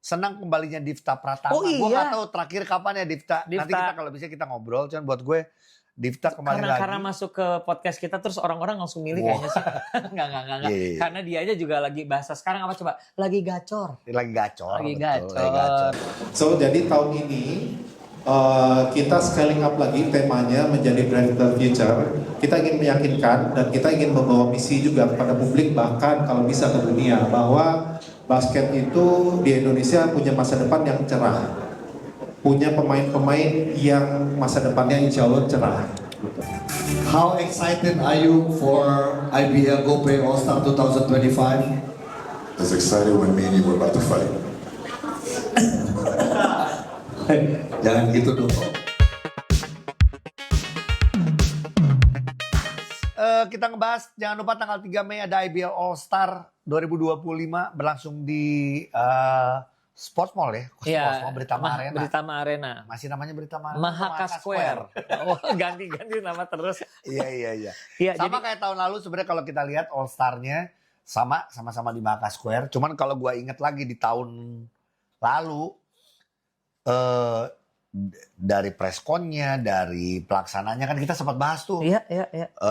senang kembalinya Divta Pratama. Oh iya. Gue nggak tahu terakhir kapan ya Divta. Nanti Divta. kita kalau bisa kita ngobrol. Cuman buat gue Divta kembali lagi. Karena masuk ke podcast kita terus orang-orang langsung milih kayaknya sih. Enggak. Yeah. Karena dia aja juga lagi bahasa sekarang apa coba? Lagi gacor. Lagi gacor. Lagi betul, gacor. So jadi tahun ini kita scaling up lagi temanya menjadi Brand the Future. Kita ingin meyakinkan dan kita ingin membawa misi juga kepada publik bahkan kalau bisa ke dunia bahwa basket itu di Indonesia punya masa depan yang cerah, punya pemain-pemain yang masa depannya insya Allah cerah. How excited are you for IBL GoPay All Star 2025? As excited when me and you were about to fight. Jangan gitu dong. Kita ngebahas, jangan lupa tanggal 3 Mei ada IBL All Star 2025 berlangsung di Sports Mall ya? Sports Mall Britama Arena. Britama Arena. Masih namanya Britama Arena. Mahaka Square. Oh, ganti-ganti nama terus. Iya. Iya, sama kayak tahun lalu sebenarnya kalau kita lihat All Star-nya sama-sama di Mahaka Square. Cuman kalau gua inget lagi di tahun lalu dari press-con-nya, dari pelaksananya kan kita sempat bahas tuh. Iya.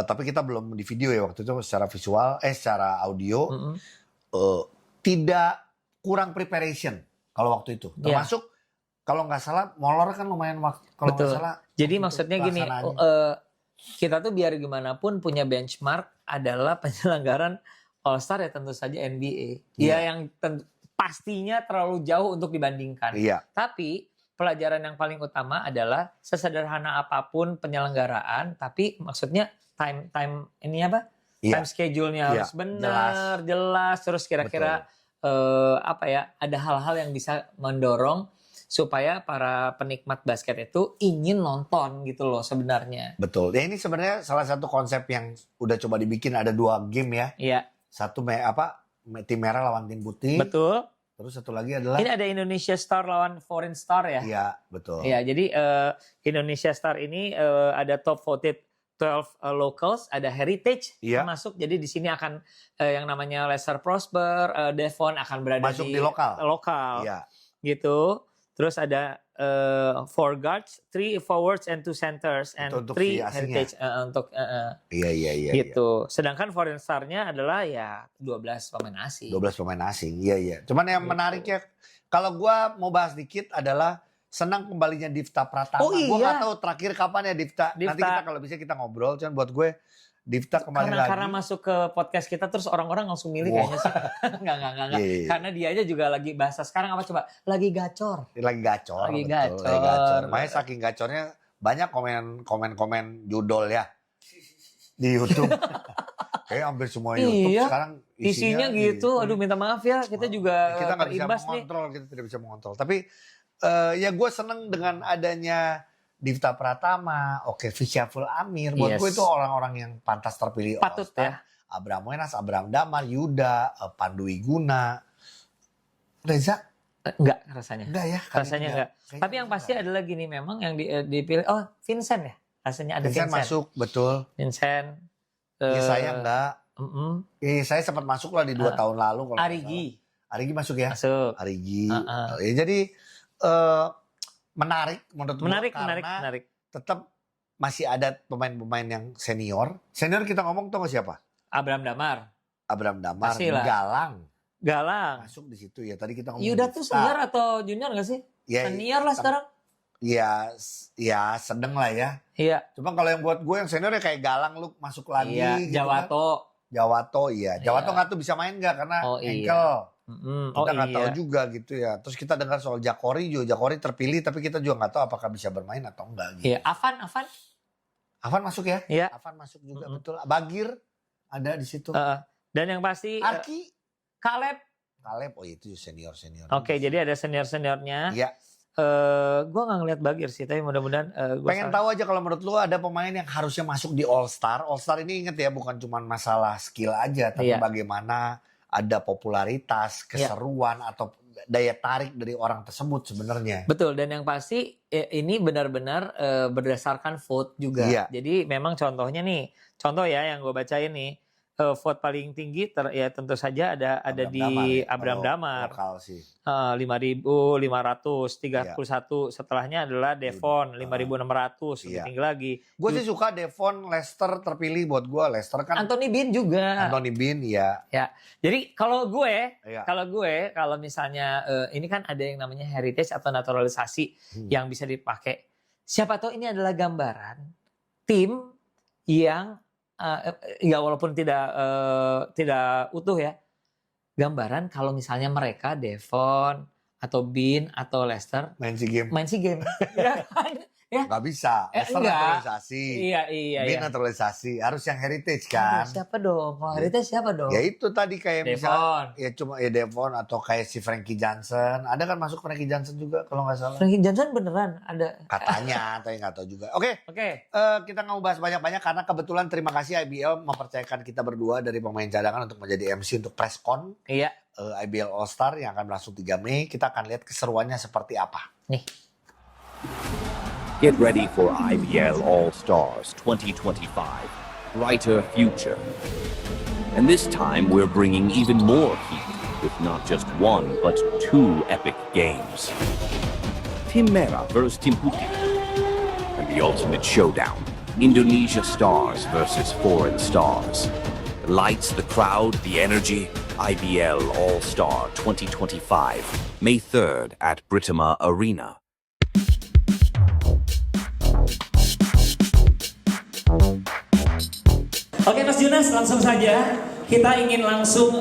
Tapi kita belum di video ya waktu itu secara visual, secara audio. Tidak kurang preparation kalau waktu itu. Termasuk kalau nggak salah molor kan lumayan waktu. Kalau nggak salah. Jadi maksudnya gini, kita tuh biar gimana pun punya benchmark adalah penyelenggaran All Star ya tentu saja NBA. Ya yang pastinya terlalu jauh untuk dibandingkan. Iya. Tapi pelajaran yang paling utama adalah sesederhana apapun penyelenggaraan, tapi maksudnya time ini apa? Iya. Time schedule-nya harus benar, jelas, terus kira-kira ada hal-hal yang bisa mendorong supaya para penikmat basket itu ingin nonton gitu loh sebenarnya. Betul. Ya ini sebenarnya salah satu konsep yang udah coba dibikin, ada 2 game ya. Iya. Satu tim merah lawan tim putih. Betul. Terus satu lagi adalah ini ada Indonesia Star lawan Foreign Star ya. Iya, betul. Iya, jadi Indonesia Star ini ada top voted 12 locals, ada heritage masuk. Jadi di sini akan yang namanya Lester Prosper, Devon akan berada masuk di lokal. Iya. Gitu. Terus ada 4 guards, 3 forwards and 2 centers and 3 heritage untuk Iya. gitu. Sedangkan Foreign Star-nya adalah ya 12 pemain asing. 12 pemain asing. Iya. Cuman yang menariknya kalau gua mau bahas dikit adalah senang kembalinya Divta Pratama. Oh iya. Gua nggak tahu terakhir kapan ya Divta. Nanti kita kalau bisa kita ngobrol. Cuman buat gue Divta kembali lagi. Karena masuk ke podcast kita terus orang-orang langsung milih kayaknya sih. Enggak. Yeah. Karena dia aja juga lagi bahasa sekarang apa coba? Lagi gacor. Lagi gacor. Makanya saking gacornya banyak komen judul ya di YouTube. Kayak hampir semua YouTube sekarang isinya gitu. Aduh minta maaf ya, kita juga kita nggak bisa mengontrol, kita tidak bisa mengontrol. Tapi ya gue seneng dengan adanya Divta Pratama, Syaful Amir. Buat gue itu orang-orang yang pantas terpilih. Patut ya. Abraham Wenas, Abraham Damar, Yuda, Pandu Iguna, Reza. Enggak rasanya. Enggak ya. Rasanya enggak. Tapi yang pasti adalah gini, memang yang dipilih, Vincent ya. Rasanya ada Vincent. Masuk, betul. Vincent. Saya enggak. Saya sempat masuk lah di 2 tahun lalu. Arigi masuk ya? Masuk. Arigi. Ya, jadi menarik menurut gue karena tetap masih ada pemain-pemain yang senior. Senior kita ngomong tuh siapa? Abraham Damar, Galang. Masuk di situ ya. Tadi kita ngomong. Yuda tuh senior atau junior nggak sih? Ya, senior lah sekarang. Ya sedang lah ya. Iya. Cuma kalau yang buat gue yang senior ya kayak Galang lu masuk lagi. Iya. Gitu Jawato iya. Jawato nggak tuh bisa main nggak karena ankle. Kita nggak tahu juga gitu ya. Terus kita dengar soal Jakori terpilih, tapi kita juga nggak tahu apakah bisa bermain atau enggak. Gitu. Iya, Afan masuk ya? Iya. Afan masuk juga betul. Bagir ada di situ. Dan yang pasti Arki, Caleb, itu senior. Oke, jadi ada seniornya. Iya. Gue nggak ngeliat Bagir sih, tapi mudah-mudahan. Pengen tahu aja kalau menurut lu ada pemain yang harusnya masuk di All Star. All Star ini inget ya, bukan cuma masalah skill aja, tapi bagaimana ada popularitas, keseruan atau daya tarik dari orang tersebut sebenarnya. Betul, dan yang pasti ini benar-benar berdasarkan vote juga. Iya. Jadi memang contohnya nih, yang gue bacain nih, vote paling tinggi ya tentu saja ada di Abraham Damar. Lokal sih. 5.531. Setelahnya adalah Devon 5.600, lebih tinggi lagi. Gue sih suka Devon, Leicester terpilih buat gue. Leicester kan Anthony Bean juga. Anthony Bean ya. Ya. Jadi kalau misalnya ini kan ada yang namanya heritage atau naturalisasi yang bisa dipakai. Siapa tahu ini adalah gambaran tim yang ya walaupun tidak utuh ya, gambaran kalau misalnya mereka Devon atau Bean atau Leicester main SEA Games. Ya kan? Ya. Gak bisa. Leicester enggak. naturalisasi. Iya. Bean naturalisasi. Harus yang heritage kan. Siapa dong? Kalau heritage siapa dong? Ya itu tadi kayak Devon. misalnya ya cuma ya Devon atau kayak si Frankie Johnson. Ada kan masuk Frankie Johnson juga kalau nggak salah. Frankie Johnson beneran ada. Katanya, tapi nggak tahu juga. Oke. Kita nggak mau bahas banyak-banyak karena kebetulan terima kasih IBL mempercayakan kita berdua dari pemain cadangan untuk menjadi MC untuk press con. Iya. IBL All Star yang akan berlangsung 3 Mei. Kita akan lihat keseruannya seperti apa. Nih. Get ready for IBL All Stars 2025, Brighter Future. And this time we're bringing even more heat with not just one but 2 epic games. Tim Merah versus Tim Putih. And the ultimate showdown, Indonesia Stars versus Foreign Stars. The lights, the crowd, the energy, IBL All Star 2025, May 3rd at Britama Arena. Oke Mas Junas, langsung saja kita ingin langsung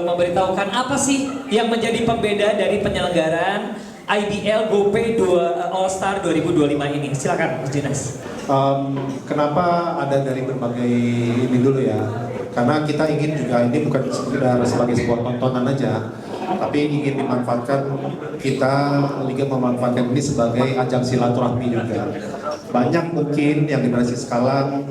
memberitahukan apa sih yang menjadi pembeda dari penyelenggaraan IBL GoPay All Star 2025 ini. Silakan Mas Junas. Kenapa ada dari berbagai ini dulu ya? Karena kita ingin juga ini bukan sekedar sebagai sebuah tontonan aja, tapi ingin dimanfaatkan, kita Liga memanfaatkan ini sebagai ajang silaturahmi juga. Banyak mungkin yang generasi sekarang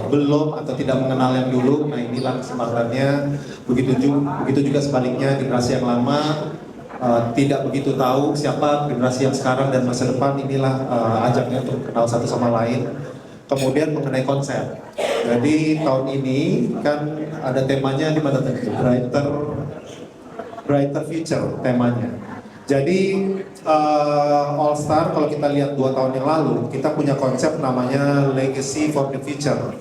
belum atau tidak mengenal yang dulu, nah inilah kesempatannya. Begitu juga sebaliknya generasi yang lama tidak begitu tahu siapa generasi yang sekarang dan masa depan, inilah ajaknya untuk kenal satu sama lain. Kemudian mengenai konsep. Jadi tahun ini kan ada temanya di mana tadi? Brighter Future temanya. Jadi All Star kalau kita lihat 2 tahun yang lalu, kita punya konsep namanya Legacy for the Future.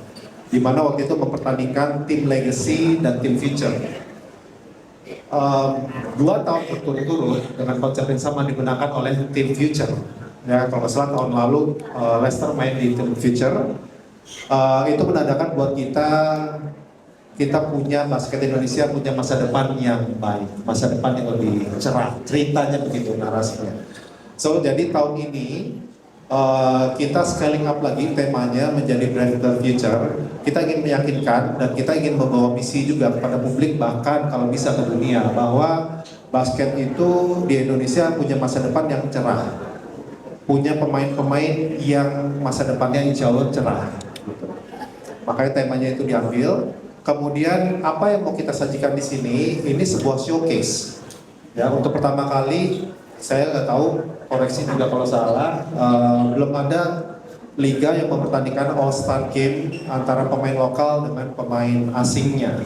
Di mana waktu itu mempertandingkan tim Legacy dan tim Future. 2 tahun berturut-turut dengan konsep yang sama digunakan oleh tim Future. Ya, kalau nggak salah tahun lalu Leicester main di tim Future. Itu menandakan buat kita punya basket Indonesia punya masa depan yang baik, masa depan yang lebih cerah. Ceritanya begitu narasinya. So jadi tahun ini kita scaling up lagi temanya menjadi Brighter Future. Kita ingin meyakinkan dan kita ingin membawa misi juga kepada publik, bahkan kalau bisa ke dunia, bahwa basket itu di Indonesia punya masa depan yang cerah. Punya pemain-pemain yang masa depannya insya Allah cerah. Makanya temanya itu diambil. Kemudian apa yang mau kita sajikan di sini? Ini sebuah showcase. Ya, untuk pertama kali saya nggak tahu, koreksi juga kalau salah, belum ada liga yang mempertandingkan All Star Game antara pemain lokal dengan pemain asingnya.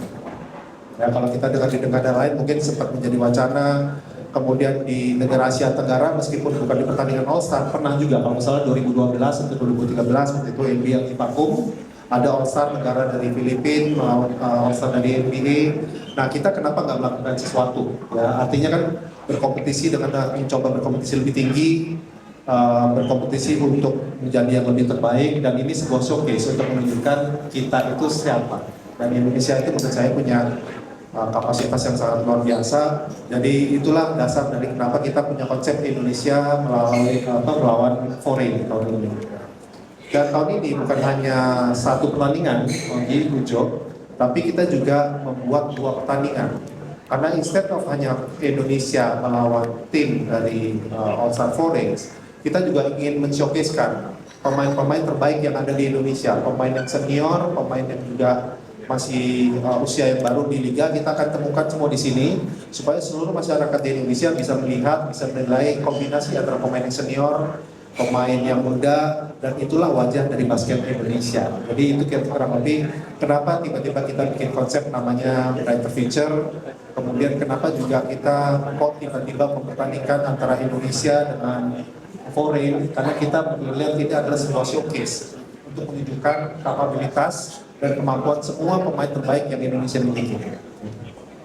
Ya, kalau kita dengar di negara lain mungkin sempat menjadi wacana. Kemudian di negara Asia Tenggara meskipun bukan di pertandingan All Star, pernah juga kalau misalnya 2012 atau 2013 waktu itu NBA di Pakum, ada All Star negara dari Filipina melawan All Star dari NBA. Nah, kita kenapa nggak melakukan sesuatu? Ya, artinya kan berkompetisi dengan mencoba berkompetisi lebih tinggi, berkompetisi untuk menjadi yang lebih terbaik, dan ini sebuah showcase untuk menunjukkan kita itu siapa. Dan Indonesia itu menurut saya punya kapasitas yang sangat luar biasa. Jadi itulah dasar dari kenapa kita punya konsep Indonesia melawan foreign tahun ini. Dan tahun ini bukan hanya satu pertandingan bagi Ujo, tapi kita juga membuat 2 pertandingan. Karena instead of hanya Indonesia melawan tim dari All Star Foreigns, kita juga ingin men-showcase-kan pemain-pemain terbaik yang ada di Indonesia, pemain yang senior, pemain yang juga masih usia yang baru di liga. Kita akan temukan semua di sini supaya seluruh masyarakat di Indonesia bisa melihat, bisa menilai kombinasi antara pemain yang senior pemain yang muda, dan itulah wajah dari basket Indonesia. Jadi itu kurang lebih kenapa tiba-tiba kita bikin konsep namanya Brighter Future. Kemudian kenapa juga kita kok tiba-tiba mempertandingkan antara Indonesia dengan foreign, karena kita melihat ini adalah sebuah showcase untuk menunjukkan kapabilitas dan kemampuan semua pemain terbaik yang Indonesia miliki.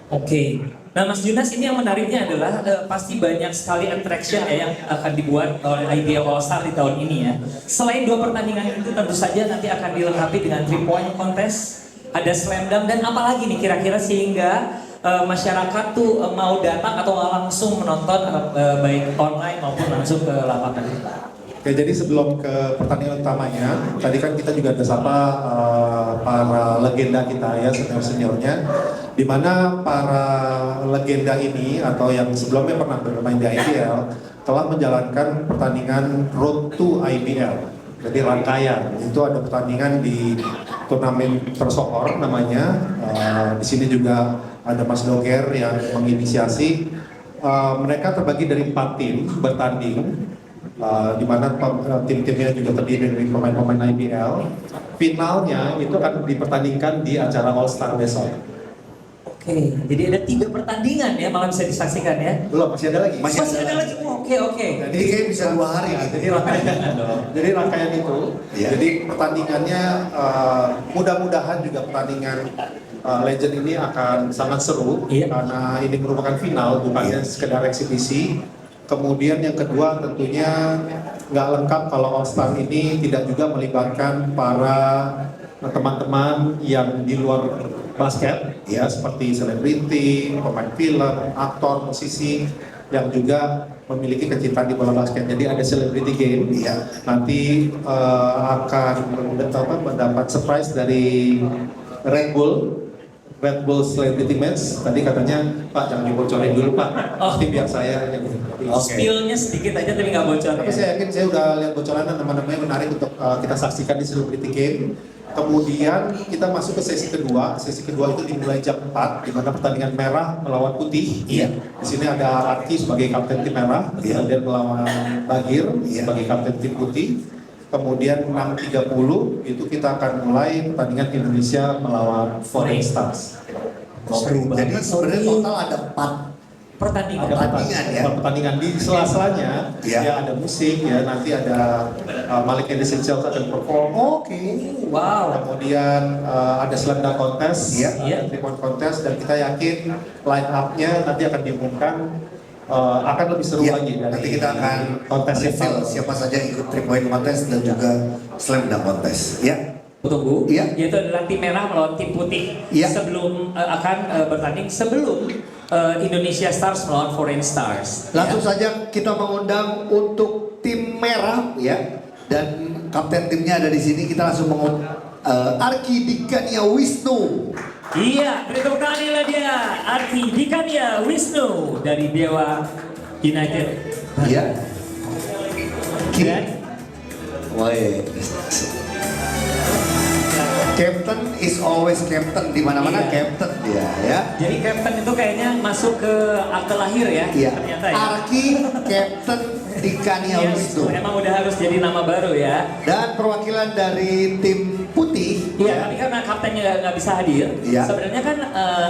Oke. Nah, Mas Junas, ini yang menariknya adalah pasti banyak sekali attraction ya yang akan dibuat oleh IBL All Star di tahun ini ya. Selain 2 pertandingan itu tentu saja nanti akan dilengkapi dengan 3 point contest, ada slam dunk, dan apalagi nih kira-kira sehingga masyarakat tuh mau datang atau langsung menonton baik online maupun langsung ke lapangan. Oke, jadi sebelum ke pertandingan utamanya, tadi kan kita juga ada sapa para legenda kita ya, senior-seniornya, di mana para legenda ini atau yang sebelumnya pernah bermain di IBL telah menjalankan pertandingan Road to IBL. Jadi rangkaian itu ada pertandingan di turnamen Persohor namanya. Di sini juga ada Mas Doger yang menginisiasi. Mereka terbagi dari 4 tim bertanding. Di mana tim-timnya juga terdiri dari pemain-pemain IBL. Finalnya itu akan dipertandingkan di acara All Star besok. Oke, jadi ada 3 pertandingan ya, malam bisa disaksikan ya? Belum, masih ada lagi. Masih ada lagi. Oke. Jadi kayak bisa 2 hari. Ya, jadi rangkaian itu. Iya. Jadi pertandingannya mudah-mudahan juga pertandingan Legend ini akan sangat seru. Iya. Karena ini merupakan final, bukannya sekedar eksibisi. Kemudian yang kedua tentunya nggak lengkap kalau All Star ini tidak juga melibatkan para teman-teman yang di luar basket ya, seperti selebriti, pemain film, aktor, musisi yang juga memiliki kecintaan di bola basket. Jadi ada celebrity game ya. Nanti akan mendapat surprise dari Red Bull Celebrity Match. Tadi katanya, Pak jangan dibocorin dulu Pak. Nanti biar saya yang Spill-nya sedikit aja tapi nggak bocor. Tapi Ya? saya yakin saya udah lihat bocoran dan teman-teman menarik untuk kita saksikan di Celebrity Game. Kemudian kita masuk ke sesi kedua. Sesi kedua itu dimulai jam 4, di mana pertandingan merah melawan putih. Iya. Di sini ada Arki sebagai kapten tim merah, Iya. kemudian melawan Bagir Iya. sebagai kapten tim putih. Kemudian 6.30 itu kita akan mulai pertandingan Indonesia melawan Foreign Stars. Oke, jadi sebenarnya total ada 4 Pertandingan. pertandingan ya. Pertandingan di sela-selanya Iya. ya ada musik ya, nanti ada Malik and the Essentials akan perform. Oke. Wow. Kemudian ada slam dunk contest, Iya. 3 point contest, dan kita yakin line up-nya nanti akan diumumkan akan lebih seru Iya, lagi dari nanti kita akan kontes reveal itu. siapa saja yang ikut 3 point contest dan juga slam dunk contest. Ya. Tunggu, Iya. yaitu adalah tim merah melawan tim putih Iya. sebelum akan bertanding sebelum Indonesia Stars melawan Foreign Stars. Langsung saja kita mengundang untuk tim merah ya, dan kapten timnya ada di sini. Kita langsung mengundang Arki Dikania Wisnu. Iya, beri tepuk tangan dia, Arki Dikania Wisnu dari Dewa United. Iya. Dan Woi. Captain is always captain, di mana-mana Iya. captain dia ya. jadi kapten itu kayaknya masuk ke akte lahir ya, Iya. ternyata ya. Arki Captain Dikania Iya, Wisnu. emang udah harus jadi nama baru ya. Dan perwakilan dari tim putih. Iya, tapi karena kaptennya nggak bisa hadir, Iya. sebenarnya kan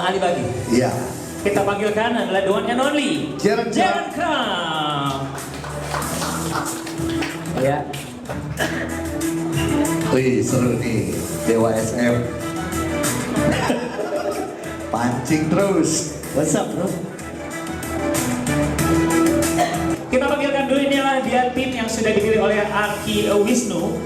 Ali Bagi. Iya. Kita panggilkan adalah the one and only Jaren Kram. Ya. Wih, seru nih Dewa SM. Pancing terus. What's up, bro? Kita panggilkan dulu, inilah dia tim yang sudah dipilih oleh Arki Wisnu.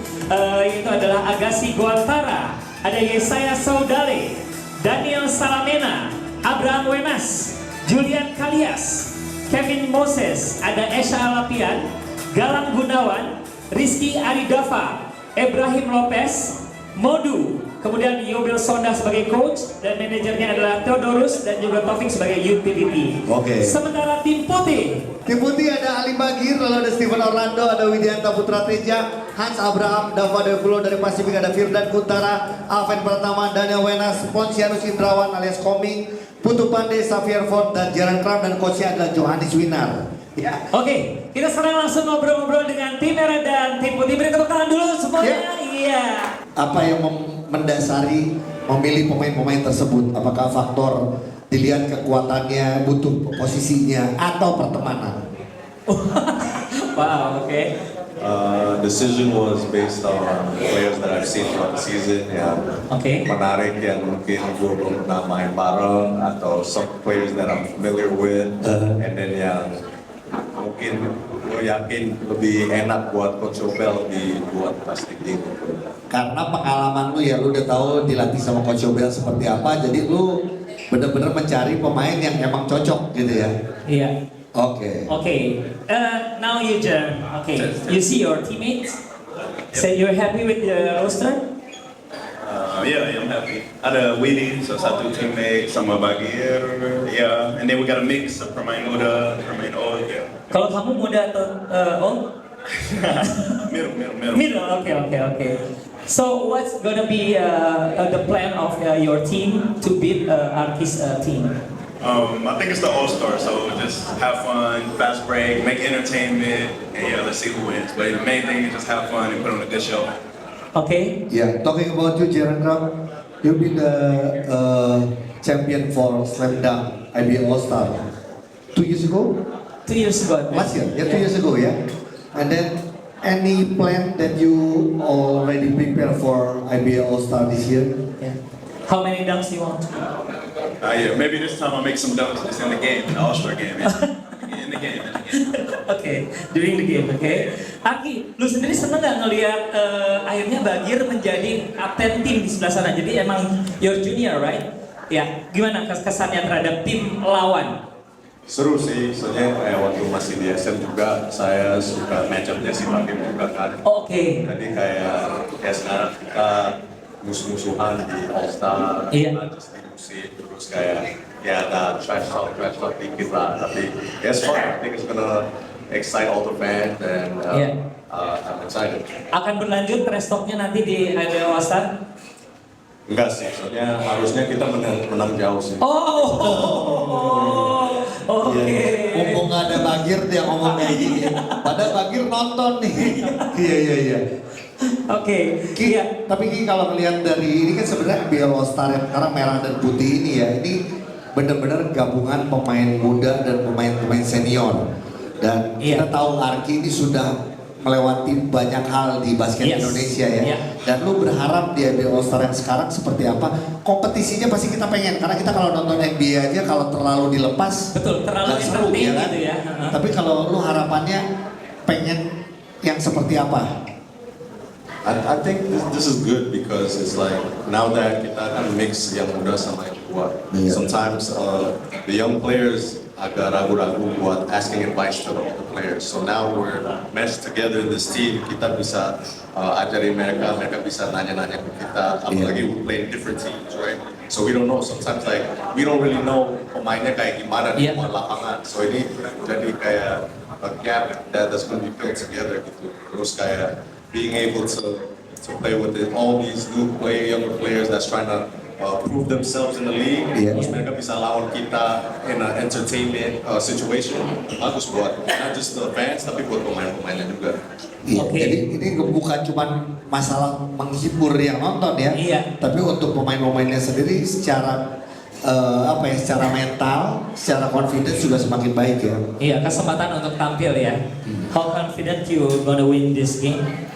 Itu adalah Agassi Guantara, ada Yesaya Saudale, Daniel Salamena, Abraham Wenas, Julian Kalias, Kevin Moses, ada Esha Alapian, Galang Gunawan, Rizky Aridava, Ibrahim Lopez, Modu, kemudian Yobel Sonda sebagai coach, dan manajernya adalah Theodorus dan juga Taufik sebagai utility. Oke. Sementara tim putih, Tim putih ada Ali Bagir, lalu ada Steven Orlando, ada Widianta Putra Teja, Hans Abraham, Dava Devulo dari Pasifik, ada Firdan Kuntara, Alven Pratama, Daniel Wenas, Ponsianus Indrawan alias Koming, Putu Pandey, Xavier Ford, dan Jaren Kram, dan coachnya adalah Johannes Winar. Ya. Oke, kita sekarang langsung ngobrol-ngobrol dengan tim merah dan tim putih. Beri tepuk tangan dulu semuanya. Iya. Apa yang mendasari memilih pemain-pemain tersebut? Apakah faktor dilihat kekuatannya, butuh posisinya, atau pertemanan? Wow, oke. Decision was based on players that I've seen throughout the season yang menarik, yang mungkin gue belum pernah main bareng, atau some players that I'm familiar with, and then yang mungkin gue yakin lebih enak buat Coach Obel dibuat plastik ini. Karena pengalaman lu ya, lu udah tahu dilatih sama Coach Obel seperti apa, jadi lu bener-bener mencari pemain yang emang cocok gitu ya. Iya. Oke. Now you Jan. You see your teammates. Say you're happy with the roster. Yeah, I'm happy. Ada Willy, so satu teammate sama Bagir, yeah. And then we got a mix of pemain muda, pemain old, yeah. Kalau kamu muda atau old? Middle. Middle. Okay. So what's gonna be the plan of your team to beat Arki's team? I think it's the All-Star, so just have fun, fast break, make entertainment, and yeah, let's see who wins. But the main thing is just have fun and put on a good show. Okay. Yeah, talking about you, Jaren Ram, you've been the champion for Slam Dunk IBL All-Star 2 years ago? 2 years ago. Last year, 2 years ago, yeah. And then, any plan that you already prepare for IBL All-Star this year? Yeah. How many dunks you want? Yeah, maybe this time I'll make some dunks just in the game, in the All-Star game. Yeah. In the game. Okay, during the game, okay. Arki, lu sendiri seneng nggak ngelihat akhirnya Bagir menjadi kapten tim di sebelah sana? Jadi emang your junior, right? Ya, gimana kesannya terhadap tim lawan? Seru sih, soalnya kayak waktu masih di SM juga saya suka match up-nya si Bagir juga kan. Oke. Jadi kayak sekarang kita musuh-musuhan di All Star, just di musik, terus kayak ya ada trash talk dikit lah, tapi it's fun. I think it's gonna excite all the fans and I'm excited. Akan berlanjut trash talk-nya nanti di IBL All Star? Enggak sih, soalnya harusnya kita menang jauh sih. Oke. Mumpung nggak ada Bagir dia ngomong kayak gini. Padahal Bagir nonton nih. Iya. Oke. Tapi Ki, kalau melihat dari ini kan sebenarnya IBL All Star yang sekarang merah dan putih ini ya, ini benar-benar gabungan pemain muda dan pemain senior. Dan kita tahu Arki ini sudah melewati banyak hal di basket Indonesia ya. Dan lu berharap di IBL All Star yang sekarang seperti apa? Kompetisinya pasti kita pengen, karena kita kalau nonton NBA aja kalau terlalu dilepas, betul, terlalu seru ya kan? Gitu ya. Tapi kalau lu harapannya pengen yang seperti apa? I think this is good because it's like now that kita kan mix yang muda sama yang tua. Sometimes the young players agak ragu-ragu buat asking advice to the older players. So now we're meshed together in this team. Kita bisa ajarin mereka bisa nanya-nanya ke kita. Apalagi we play in different teams, right? So we don't know. Sometimes like we don't really know pemainnya kayak gimana di luar lapangan. So ini jadi kayak a gap that's going to be filled together gitu. Terus kayak being able to play with all these younger players that's trying to prove themselves in the league. Terus mereka bisa lawan kita in an entertainment situation. Bagus buat not just the fans tapi buat pemain-pemainnya juga. Jadi ini bukan cuma masalah menghibur yang nonton ya, tapi untuk pemain-pemainnya sendiri secara secara mental, secara confidence juga semakin baik ya. Iya, kesempatan untuk tampil ya. How confident you gonna win this game?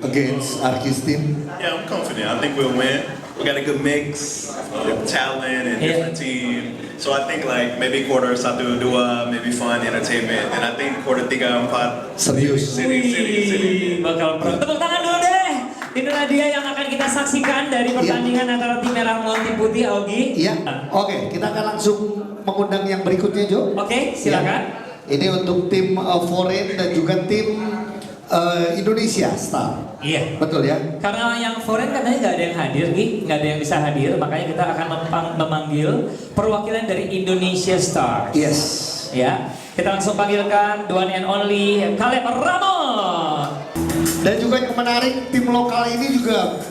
Against Arki's team. Yeah, I'm confident. I think we'll win. We got a good mix of talent and different team. So I think like maybe quarter 1, 2, maybe fun, entertainment. And I think quarter 3, 4. Serius. City. Bakal pro. Tepuk tangan dulu deh. Inilah dia yang akan kita saksikan dari pertandingan antara tim merah melawan tim putih, Augie. Oke, kita akan langsung mengundang yang berikutnya, Jo. Oke, silakan. Ini untuk tim foreign dan juga tim Indonesia Star. Iya. Betul ya? Karena yang foreign katanya nggak ada yang hadir, nggak ada yang bisa hadir, makanya kita akan memanggil perwakilan dari Indonesia Star. Yes. Ya, kita langsung panggilkan the one and only Caleb Ramon. Dan juga yang menarik, tim lokal ini juga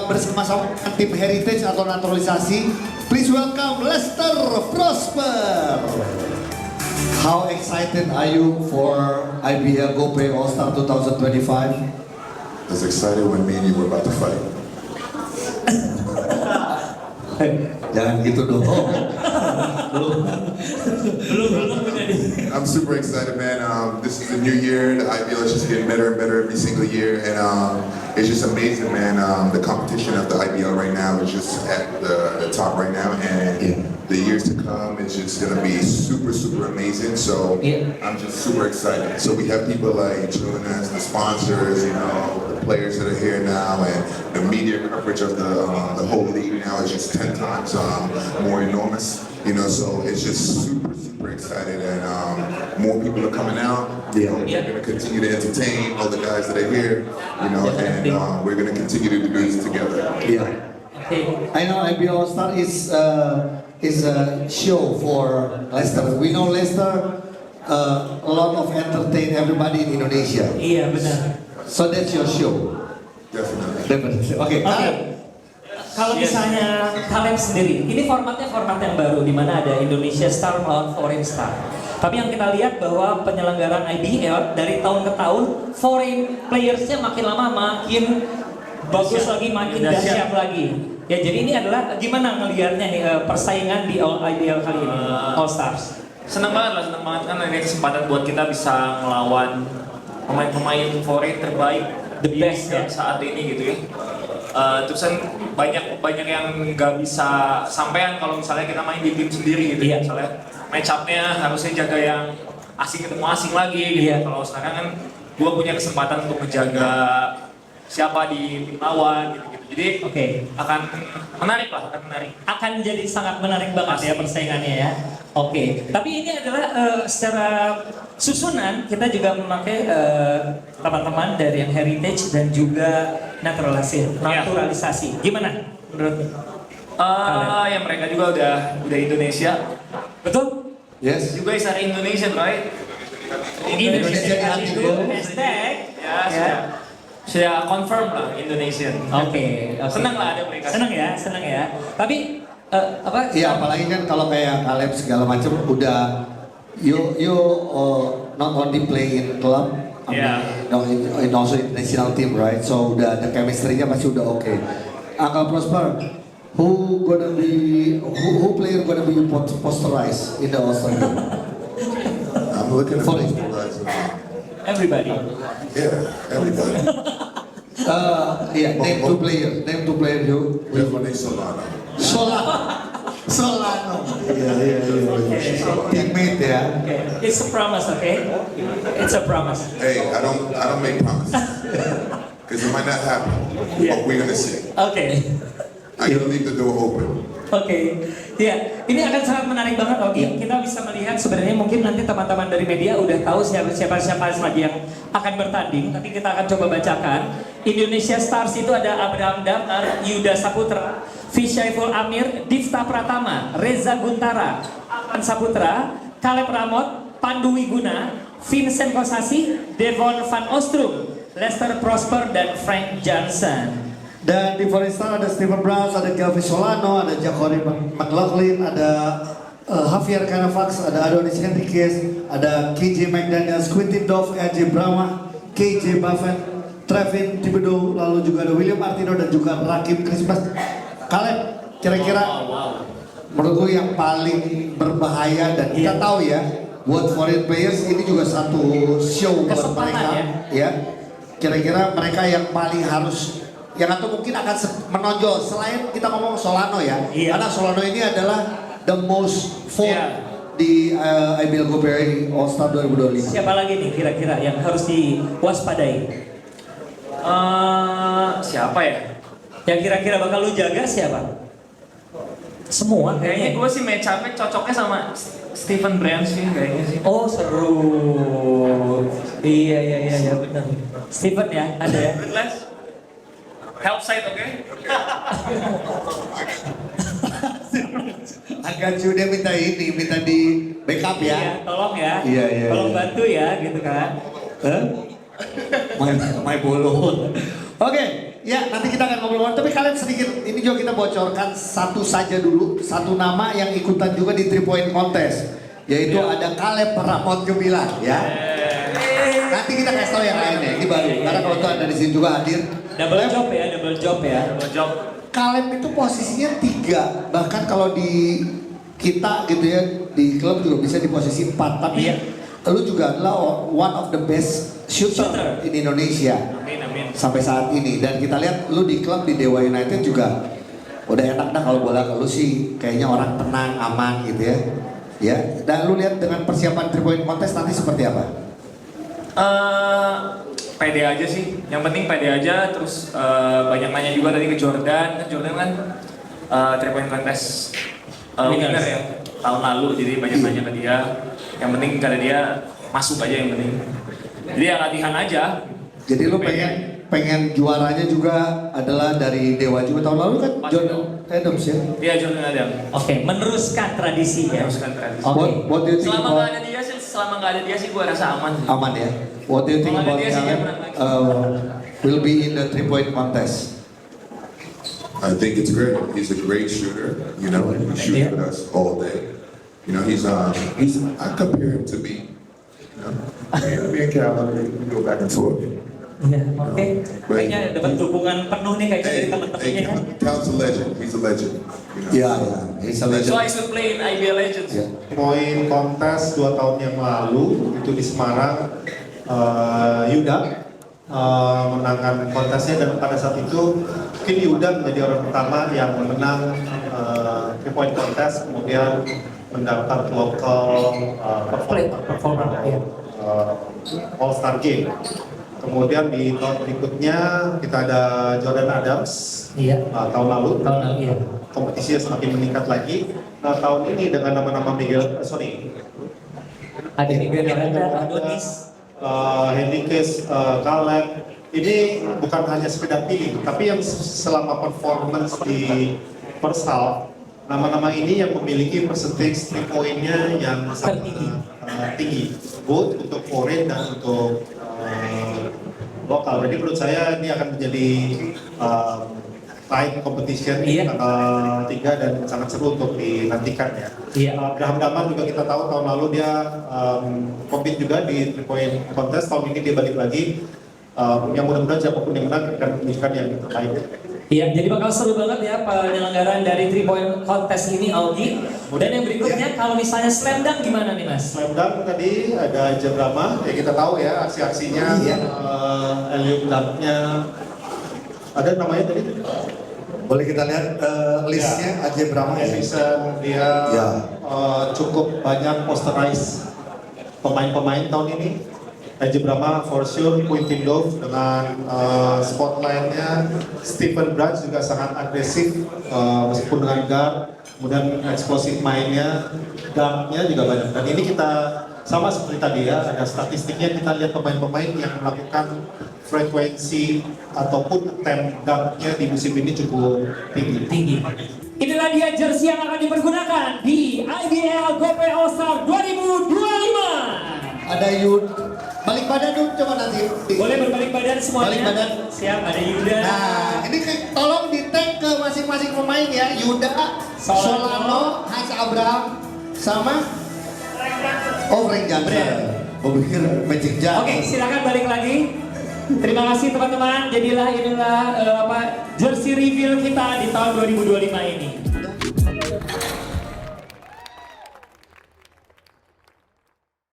bersama-sama dengan tim heritage atau naturalisasi. Please welcome Lester Prosper. How excited are you for IBL GoPay All Star 2025? As excited when me and you were about to fight. Jangan gitu dong. I'm super excited, man. This is a new year. The IBL is just getting better and better every single year, and it's just amazing, man. The competition of the IBL right now is just at the top right now, and the years to come is just gonna be super, super amazing. So I'm just super excited. So we have people like Jonas, the sponsors, you know, the players that are here now, and the media coverage of the whole league now is just 10 times more enormous. You know, so it's just super, super excited, and more people are coming out. You know, we're gonna continue to entertain all the guys that are here. You know, and we're gonna continue to do this together. I know IBL All Star is a show for Leicester. We know Leicester a lot of entertain everybody in Indonesia. Iya benar. So that's your show. Definitely. Okay. Kalau misalnya Caleb sendiri, ini format yang baru di mana ada Indonesia Star melawan Foreign Star. Tapi yang kita lihat bahwa penyelenggaraan IBL dari tahun ke tahun, foreign players-nya makin lama makin bagus lagi, makin dahsyat lagi. Ya jadi ini adalah gimana ngelihatnya nih persaingan di IBL kali ini, All Stars. Senang banget kan ini kesempatan buat kita bisa ngelawan pemain-pemain foreign terbaik the best ya saat ini gitu ya. Terus kan banyak yang nggak bisa sampean kalau misalnya kita main di tim sendiri gitu. Misalnya match up-nya harusnya jaga yang asing ketemu asing lagi gitu. Kalau sekarang kan gue punya kesempatan untuk menjaga siapa di tim lawan gitu. Jadi akan menarik. Akan jadi sangat menarik banget ya persaingannya ya. Tapi ini adalah secara susunan kita juga memakai teman-teman dari yang heritage dan juga naturalisasi. Gimana menurut ya mereka juga udah Indonesia. Betul? Yes. You guys are Indonesian, right? Indonesia hashtag. Sudah confirm lah Indonesian. Senang lah ada mereka. Senang ya. Tapi apa? Iya, apalagi kan kalau kayak Caleb segala macam udah you not only play in club, in also in national team, right? So udah the chemistry-nya pasti udah oke. Uncle Prosper, who player gonna be posterized in the All-Star game? I'm looking for these guys. Everybody. Yeah, everybody. Name two players you. Definitely Solano. Solano. Yeah. Teammate ya. It's a promise, okay? It's a promise. Hey, I don't make promises because it might not happen, but we're gonna see. I gotta leave the door open. Ini akan sangat menarik banget, Kita bisa melihat sebenarnya mungkin nanti teman-teman dari media udah tahu siapa lagi yang akan bertanding. Tapi kita akan coba bacakan. Indonesia Stars itu ada Abraham Damar, Yuda Saputra, Fisyaiful Amir, Difta Pratama, Reza Guntara, Aman Saputra, Caleb Ramot, Pandu Wiguna, Vincent Kosasi, Devon Van Ostrum, Lester Prosper, dan Frank Johnson. Dan di Foreign Star ada Stephen Brown, ada Galvin Solano, ada Jacori McLaughlin, ada Javier Canavax, ada Adonis Henriquez, ada KJ McDaniels, Quintin Dove, AJ Brahma, KJ Buffen, Trevin Thibodeau, lalu juga ada William Martino dan juga Rakib Christmas. Caleb, kira-kira menurut gue yang paling berbahaya dan kita tahu ya, buat foreign players ini juga satu show buat mereka ya. Kira-kira mereka yang paling harus yang atau mungkin akan menonjol selain kita ngomong Solano ya, karena Solano ini adalah the most vote di IBL GoPay All Star 2025. Siapa lagi nih kira-kira yang harus diwaspadai? Siapa ya? Yang kira-kira bakal lu jaga siapa? Semua Kayaknya gue sih match up-nya cocoknya sama Stephen Brand sih kayaknya sih. Oh seru. Iya benar. Stephen ya ada ya. Help side, oke? Agak sudah minta di backup ya. Iya, tolong ya. Iya. Tolong bantu ya, gitu kan. Main bolo. Oke, ya nanti kita akan ngobrol. Tapi kalian sedikit, ini juga kita bocorkan satu saja dulu, satu nama yang ikutan juga di 3 point contest. Yaitu ada Caleb Ramon Gemilang ya. Nanti kita kasih tahu yang lainnya, ini baru. Karena kalau tuh ada di sini juga hadir. Double job ya, double job ya. Double job. Caleb itu posisinya 3, bahkan kalau di kita gitu ya, di klub juga bisa di posisi 4. Tapi lu juga adalah one of the best shooter in Indonesia. Amin, amin. Sampai saat ini. Dan kita lihat lu di klub di Dewa United juga udah enak dah kalau bola ke lu sih. Kayaknya orang tenang, aman gitu ya. Ya, dan lu lihat dengan persiapan 3 point contest nanti seperti apa? Pede aja sih, yang penting pede aja. Terus banyak nanya juga tadi ke Jordan, Jordan kan 3 point contest winner ya tahun lalu, jadi banyak nanya ke dia. Yang penting kada dia masuk aja yang penting. Jadi ya latihan aja. Jadi lu pengen juaranya juga adalah dari Dewa juga tahun lalu kan Jordan Adams ya? Iya Jordan Adams. Oke, meneruskan tradisi ya. Meneruskan tradisi. What do you think Selama nggak ada dia sih, gua rasa aman. Aman ya. What do you think about Caleb will be in the 3 point contest? I think it's great. He's a great shooter. You know, he shoots with us all day. You know, he's I compare him to me. You know, me and Calvin, we go back and forth. Iya, oke. Kayaknya dapat dukungan penuh nih kayaknya dari teman-temannya kan. Cal's a legend. He's a legend. Iya, he's a legend. So I should play in IBL Legends. Poin kontes 2 tahun yang lalu itu di Semarang, Yuda menangkan kontesnya, dan pada saat itu mungkin Yuda menjadi orang pertama yang menang 3 point kontes, kemudian mendapat local performer All Star Game. Kemudian di tahun berikutnya kita ada Jordan Adams. Tahun lalu. Iya. Kompetisinya semakin meningkat lagi. Tahun ini dengan nama-nama ada Miguel Miranda, Adonis, Henriquez, Caleb. Ini bukan hanya sekedar pilih, tapi yang selama performance di first half, nama-nama ini yang memiliki percentage 3 point-nya yang sangat tinggi, both untuk foreign dan untuk lokal. Jadi menurut saya ini akan menjadi tight competition tanggal 3 dan sangat seru untuk dinantikan ya. Abraham Damar juga kita tahu tahun lalu dia compete juga di 3 point contest. Tahun ini dia balik lagi. Yang mudah-mudahan siapapun yang menang akan menunjukkan yang terbaik. Iya, jadi bakal seru banget ya penyelenggaraan dari 3 point contest ini, Augie. Dan yang berikutnya, kalau misalnya slam dunk gimana nih Mas? Slam dunk tadi ada Jabrama, ya kita tahu ya aksi-aksinya, alley-oop dunknya. Ada namanya tadi? Boleh kita lihat listnya Aja Brahma ya? Dia cukup banyak posterize pemain-pemain tahun ini. Aja Brahma for sure, Quintin Dove dengan spotlightnya. Stephen Branch juga sangat agresif meskipun dengan guard, kemudian eksplosif mainnya, dunknya juga banyak. Dan ini kita sama seperti tadi ya, ada statistiknya, kita lihat pemain-pemain yang melakukan frekuensi ataupun attempt dunknya di musim ini cukup tinggi. Inilah dia jersey yang akan dipergunakan di IBL GoP All Star 2025. Ada Yud, balik badan dulu coba nanti. Boleh berbalik badan semuanya. Balik badan. Siap, ada Yuda. Nah, ini tolong di tag ke masing-masing pemain ya. Yuda, Solano, Hans Abraham, sama Frank Johnson. Oh, pikir Magic Johnson. Oke, silakan balik lagi. Terima kasih teman-teman. Inilah jersey reveal kita di tahun 2025 ini.